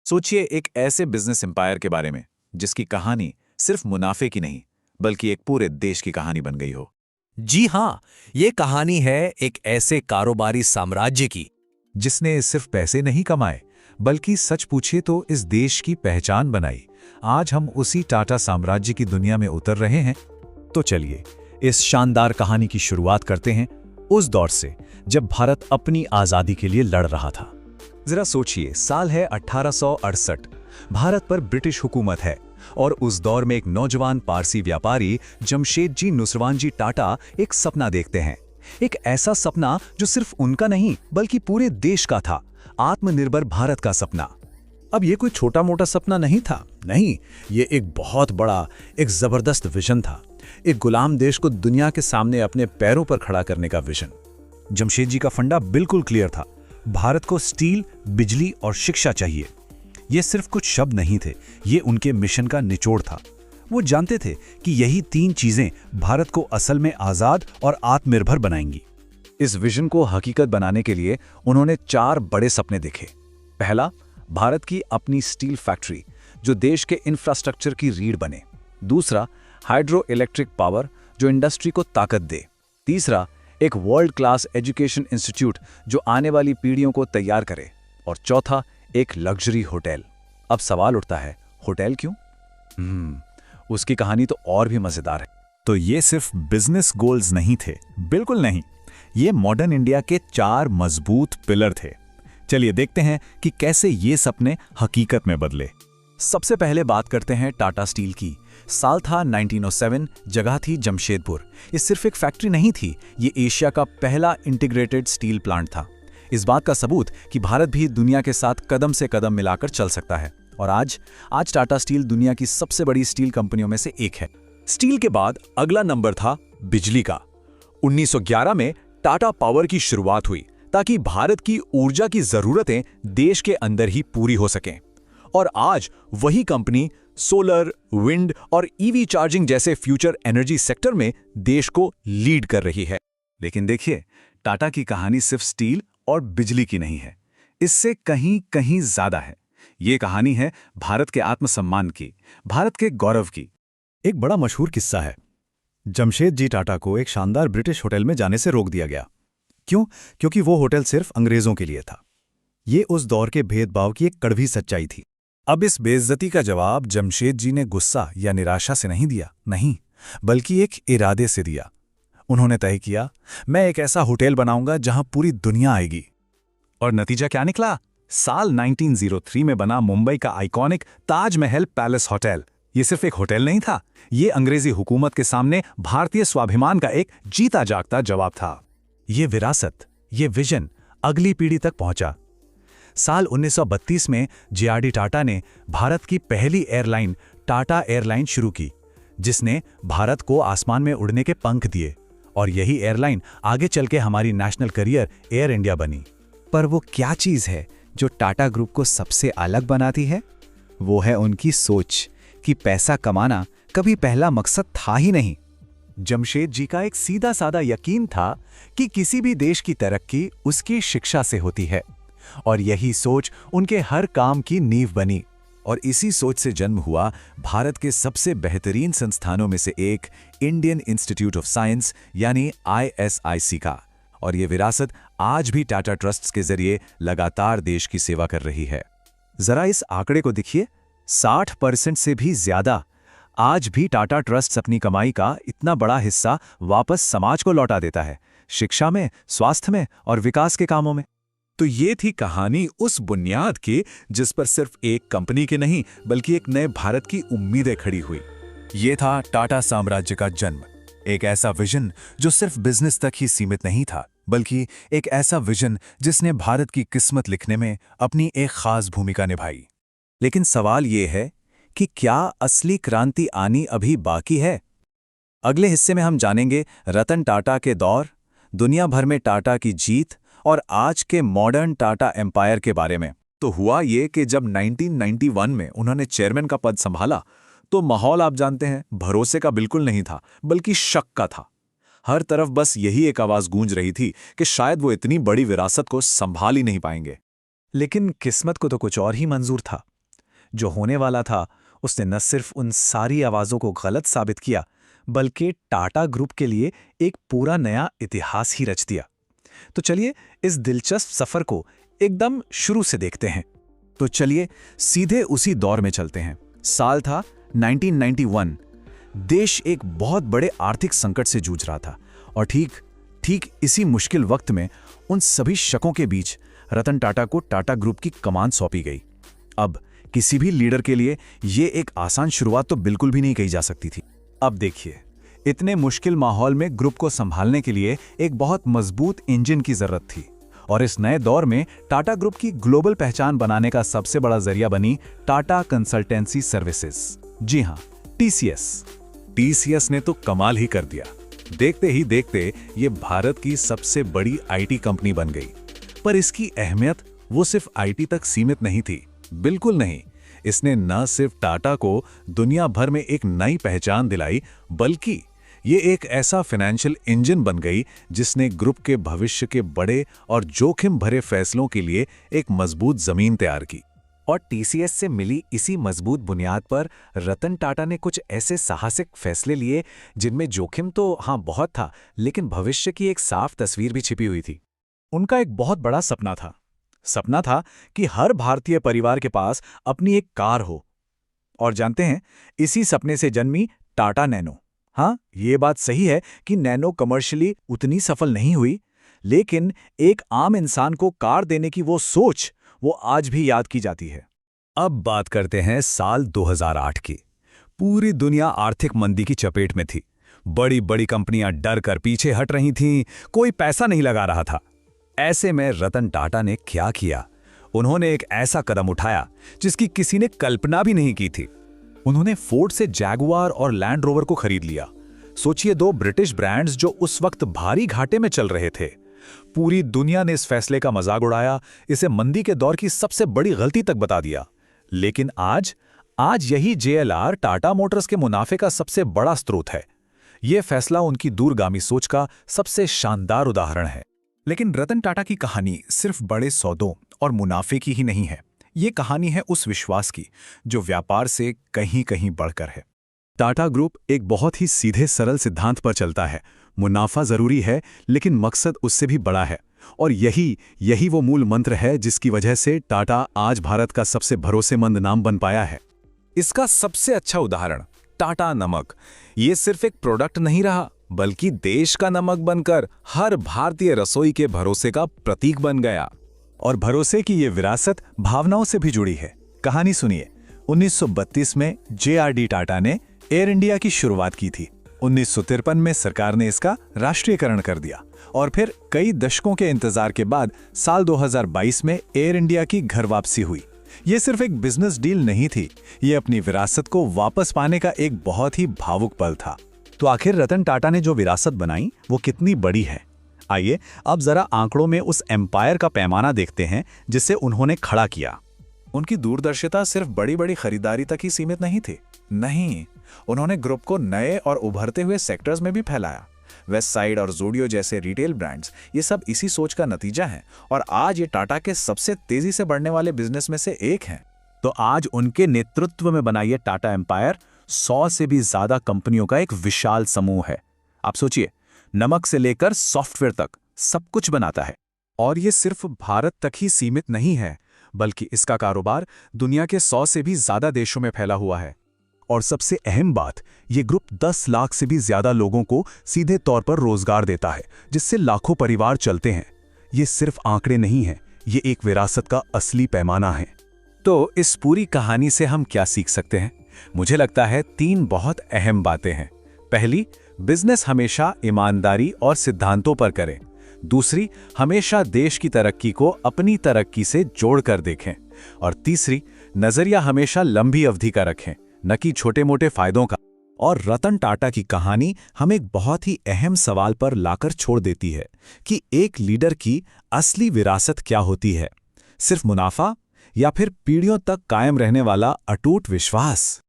सोचिए एक ऐसे बिजनेस एम्पायर के बारे में जिसकी कहानी सिर्फ मुनाफे की नहीं बल्कि एक पूरे देश की कहानी बन गई हो। जी हाँ, ये कहानी है एक ऐसे कारोबारी साम्राज्य की जिसने सिर्फ पैसे नहीं कमाए बल्कि सच पूछे तो इस देश की पहचान बनाई। आज हम उसी टाटा साम्राज्य की दुनिया में उतर रहे हैं। तो चलिए इस शानदार कहानी की शुरुआत करते हैं उस दौर से जब भारत अपनी आजादी के लिए लड़ रहा था। जरा सोचिए, साल है 1868। भारत पर ब्रिटिश हुकूमत है और उस दौर में एक नौजवान पारसी व्यापारी जमशेदजी नुसरवानजी टाटा एक सपना देखते हैं। एक ऐसा सपना जो सिर्फ उनका नहीं बल्कि पूरे देश का था, आत्मनिर्भर भारत का सपना। अब ये कोई छोटा मोटा सपना नहीं था, नहीं, ये एक बहुत बड़ा, एक जबरदस्त विजन था। एक गुलाम देश को दुनिया के सामने अपने पैरों पर खड़ा करने का विजन। जमशेदजी का फंडा बिल्कुल क्लियर था, भारत को स्टील, बिजली और शिक्षा चाहिए। ये सिर्फ कुछ शब्द नहीं थे, ये उनके मिशन का निचोड़ था। वो जानते थे कि यही तीन चीजें भारत को असल में आजाद और आत्मनिर्भर बनाएंगी। इस विजन को हकीकत बनाने के लिए उन्होंने 4 बड़े सपने देखे। पहला, भारत की अपनी स्टील फैक्ट्री जो देश के इंफ्रास्ट्रक्चर की रीढ़ बने। दूसरा, हाइड्रो इलेक्ट्रिक पावर जो इंडस्ट्री को ताकत दे। तीसरा, एक वर्ल्ड क्लास एजुकेशन इंस्टीट्यूट जो आने वाली पीढ़ियों को तैयार करे। और चौथा, एक लग्जरी होटल। अब सवाल उठता है, होटल क्यों? उसकी कहानी तो और भी मजेदार है। तो ये सिर्फ बिजनेस गोल्स नहीं थे, बिल्कुल नहीं। ये मॉडर्न इंडिया के 4 मजबूत पिलर थे। चलिए देखते हैं कि कैसे ये सपने हकीकत में बदले। सबसे पहले बात करते हैं टाटा स्टील की। साल था 1907, जगह थी जमशेदपुर। ये सिर्फ एक फैक्ट्री नहीं थी, ये एशिया का पहला इंटीग्रेटेड स्टील प्लांट था। इस बात का सबूत कि भारत भी दुनिया के साथ कदम से कदम मिलाकर चल सकता है। और आज टाटा स्टील दुनिया की सबसे बड़ी स्टील कंपनियों में से एक है। स्टील के बाद अगला नंबर था बिजली का। 1911 में टाटा पावर की शुरुआत हुई ताकि भारत की ऊर्जा की जरूरतें देश के अंदर ही पूरी हो सकें। और आज वही कंपनी सोलर, विंड और ईवी चार्जिंग जैसे फ्यूचर एनर्जी सेक्टर में देश को लीड कर रही है। लेकिन देखिए, टाटा की कहानी सिर्फ स्टील और बिजली की नहीं है, इससे कहीं कहीं ज्यादा है। ये कहानी है भारत के आत्मसम्मान की, भारत के गौरव की। एक बड़ा मशहूर किस्सा है। जमशेदजी टाटा को एक शानदार ब्रिटिश होटल में जाने से रोक दिया गया। क्यों? क्योंकि वो होटल सिर्फ अंग्रेजों के लिए था। ये उस दौर के भेदभाव की एक कड़वी सच्चाई थी। अब इस बेइज्जती का जवाब जमशेदजी ने गुस्सा या निराशा से नहीं दिया, नहीं, बल्कि एक इरादे से दिया। उन्होंने तय किया, मैं एक ऐसा होटल बनाऊंगा जहां पूरी दुनिया आएगी। और नतीजा क्या निकला? साल 1903 में बना मुंबई का आइकॉनिक ताजमहल पैलेस होटल। ये सिर्फ एक होटल नहीं था, ये अंग्रेजी हुकूमत के सामने भारतीय स्वाभिमान का एक जीता जागता जवाब था। ये विरासत, ये विजन अगली पीढ़ी तक पहुंचा। साल 1932 में जे.आर.डी. टाटा ने भारत की पहली एयरलाइन टाटा एयरलाइन शुरू की, जिसने भारत को आसमान में उड़ने के पंख दिए। और यही एयरलाइन आगे चल के हमारी नेशनल करियर एयर इंडिया बनी। पर वो क्या चीज है जो टाटा ग्रुप को सबसे अलग बनाती है? वो है उनकी सोच कि पैसा कमाना कभी पहला मकसद था ही नहीं। जमशेदजी का एक सीधा साधा यकीन था कि किसी भी देश की तरक्की उसकी शिक्षा से होती है। और यही सोच उनके हर काम की नींव बनी। और इसी सोच से जन्म हुआ भारत के सबसे बेहतरीन संस्थानों में से एक इंडियन इंस्टीट्यूट ऑफ साइंस यानी ISIC का। और ये विरासत आज भी टाटा ट्रस्ट्स के जरिए लगातार देश की सेवा कर रही है। जरा इस आंकड़े को देखिए, 60% से भी ज्यादा। आज भी टाटा ट्रस्ट्स अपनी कमाई का इतना बड़ा हिस्सा वापस समाज को लौटा देता है, शिक्षा में, स्वास्थ्य में और विकास के कामों में। तो ये थी कहानी उस बुनियाद की जिस पर सिर्फ एक कंपनी के नहीं बल्कि एक नए भारत की उम्मीदें खड़ी हुई। ये था टाटा साम्राज्य का जन्म, एक ऐसा विजन जो सिर्फ बिजनेस तक ही सीमित नहीं था, बल्कि एक ऐसा विजन जिसने भारत की किस्मत लिखने में अपनी एक खास भूमिका निभाई। लेकिन सवाल ये है कि क्या असली क्रांति आनी अभी बाकी है? अगले हिस्से में हम जानेंगे रतन टाटा के दौर, दुनिया भर में टाटा की जीत और आज के मॉडर्न टाटा एम्पायर के बारे में। तो हुआ ये कि जब 1991 में उन्होंने चेयरमैन का पद संभाला तो माहौल आप जानते हैं भरोसे का बिल्कुल नहीं था बल्कि शक का था। हर तरफ बस यही एक आवाज गूंज रही थी कि शायद वो इतनी बड़ी विरासत को संभाल ही नहीं पाएंगे। लेकिन किस्मत को तो कुछ और ही मंजूर था। जो होने वाला था उसने न सिर्फ उन सारी आवाज़ों को गलत साबित किया, बल्कि टाटा ग्रुप के लिए एक पूरा नया इतिहास ही रच दिया। तो चलिए इस दिलचस्प सफ़र को एकदम शुरू से देखते हैं। तो चलिए सीधे उसी दौर में चलते हैं। साल था 1991। देश एक बहुत बड़े आर्थिक संकट से जूझ रहा था और ठीक इसी मुश्किल वक्त में उन सभी शकों के बीच रतन टाटा को टाटा ग्रुप की कमान सौंपी गई। अब किसी भी लीडर के लिए ये एक आसान शुरुआत तो बिल्कुल भी नहीं कही जा सकती थी। अब देखिए, इतने मुश्किल माहौल में ग्रुप को संभालने के लिए एक बहुत मजबूत इंजन की जरूरत थी और इस नए दौर में टाटा ग्रुप की ग्लोबल पहचान बनाने का सबसे बड़ा जरिया बनी टाटा कंसल्टेंसी सर्विसेज। जी हां, टीसीएस। टीसीएस ने तो कमाल ही कर दिया। देखते ही देखते ये भारत की सबसे बड़ी आईटी कंपनी बन गई। पर इसकी अहमियत वो सिर्फ आईटी तक सीमित नहीं थी, बिल्कुल नहीं। इसने न सिर्फ टाटा को दुनिया भर में एक नई पहचान दिलाई, बल्कि ये एक ऐसा फाइनेंशियल इंजन बन गई जिसने ग्रुप के भविष्य के बड़े और जोखिम भरे फैसलों के लिए एक मजबूत जमीन तैयार की। और टीसीएस से मिली इसी मजबूत बुनियाद पर रतन टाटा ने कुछ ऐसे साहसिक फैसले लिए जिनमें जोखिम तो हाँ बहुत था, लेकिन भविष्य की एक साफ तस्वीर भी छिपी हुई थी। उनका एक बहुत बड़ा सपना था कि हर भारतीय परिवार के पास अपनी एक कार हो। और जानते हैं, इसी सपने से जन्मी टाटा नैनो। हाँ, ये बात सही है कि नैनो कमर्शियली उतनी सफल नहीं हुई, लेकिन एक आम इंसान को कार देने की वो सोच वो आज भी याद की जाती है। अब बात करते हैं साल 2008 की। पूरी दुनिया आर्थिक मंदी की चपेट में थी। बड़ी बड़ी कंपनियां डर कर पीछे हट रही थीं, कोई पैसा नहीं लगा रहा था। ऐसे में रतन टाटा ने क्या किया? उन्होंने एक ऐसा कदम उठाया जिसकी किसी ने कल्पना भी नहीं की थी। उन्होंने फोर्ड से जैगुआर और लैंड रोवर को खरीद लिया। सोचिए, दो ब्रिटिश ब्रांड्स जो उस वक्त भारी घाटे में चल रहे थे। पूरी दुनिया ने इस फैसले का मजाक उड़ाया, इसे मंदी के दौर की सबसे बड़ी गलती तक बता दिया। लेकिन आज यही जेएलआर टाटा मोटर्स के मुनाफे का सबसे बड़ा स्रोत है। यह फैसला उनकी दूरगामी सोच का सबसे शानदार उदाहरण है। लेकिन रतन टाटा की कहानी सिर्फ बड़े सौदों और मुनाफे की ही नहीं है। ये कहानी है उस विश्वास की जो व्यापार से कहीं कहीं बढ़कर है। टाटा ग्रुप एक बहुत ही सीधे सरल सिद्धांत पर चलता है। मुनाफा जरूरी है, लेकिन मकसद उससे भी बड़ा है। और यही वो मूल मंत्र है जिसकी वजह से टाटा आज भारत का सबसे भरोसेमंद नाम बन पाया है। इसका सबसे अच्छा उदाहरण टाटा नमक। ये सिर्फ एक प्रोडक्ट नहीं रहा, बल्कि देश का नमक बनकर हर भारतीय रसोई के भरोसे का प्रतीक बन गया। और भरोसे की ये विरासत भावनाओं से भी जुड़ी है। कहानी सुनिए। 1932 में जेआरडी टाटा ने एयर इंडिया की शुरुआत की थी। 1953 में सरकार ने इसका राष्ट्रीयकरण कर दिया और फिर कई दशकों के इंतजार के बाद साल 2022 में एयर इंडिया की घर वापसी हुई। ये सिर्फ एक बिजनेस डील नहीं थी, ये अपनी विरासत को वापस पाने का एक बहुत ही भावुक पल था। तो आखिर रतन टाटा ने जो विरासत बनाई वो कितनी बड़ी है? आइए अब जरा आंकड़ों में उस एम्पायर का पैमाना देखते हैं जिसे उन्होंने खड़ा किया। उनकी दूरदर्शिता सिर्फ बड़ी बड़ी खरीदारी तक ही सीमित नहीं थी। नहीं, उन्होंने ग्रुप को नए और उभरते हुए सेक्टर्स में भी फैलाया। वेस्ट साइड और ज़ोडियो जैसे रिटेल ब्रांड्स, ये सब इसी सोच का नतीजा हैं और आज ये टाटा के सबसे तेजी से बढ़ने वाले बिजनेस में से एक हैं। तो आज उनके नेतृत्व में बना ये टाटा एम्पायर 100 से भी ज्यादा कंपनियों का एक विशाल समूह है। आप सोचिए, नमक से लेकर सॉफ्टवेयर तक सब कुछ बनाता है। और ये सिर्फ भारत तक ही सीमित नहीं है, बल्कि इसका कारोबार दुनिया के 100 से भी ज्यादा देशों में फैला हुआ है। और सबसे अहम बात, ये ग्रुप 10 लाख से भी ज्यादा लोगों को सीधे तौर पर रोजगार देता है, जिससे लाखों परिवार चलते हैं। ये सिर्फ आंकड़े नहीं हैं, ये एक विरासत का असली पैमाना है। तो इस पूरी कहानी से हम क्या सीख सकते हैं? मुझे लगता है 3 बहुत अहम बातें हैं। पहली, बिजनेस हमेशा ईमानदारी और सिद्धांतों पर करें। दूसरी, हमेशा देश की तरक्की को अपनी तरक्की से जोड़कर देखें। और तीसरी, नजरिया हमेशा लंबी अवधि का रखें, न कि छोटे मोटे फायदों का। और रतन टाटा की कहानी हमें एक बहुत ही अहम सवाल पर लाकर छोड़ देती है कि एक लीडर की असली विरासत क्या होती है? सिर्फ मुनाफा या फिर पीढ़ियों तक कायम रहने वाला अटूट विश्वास?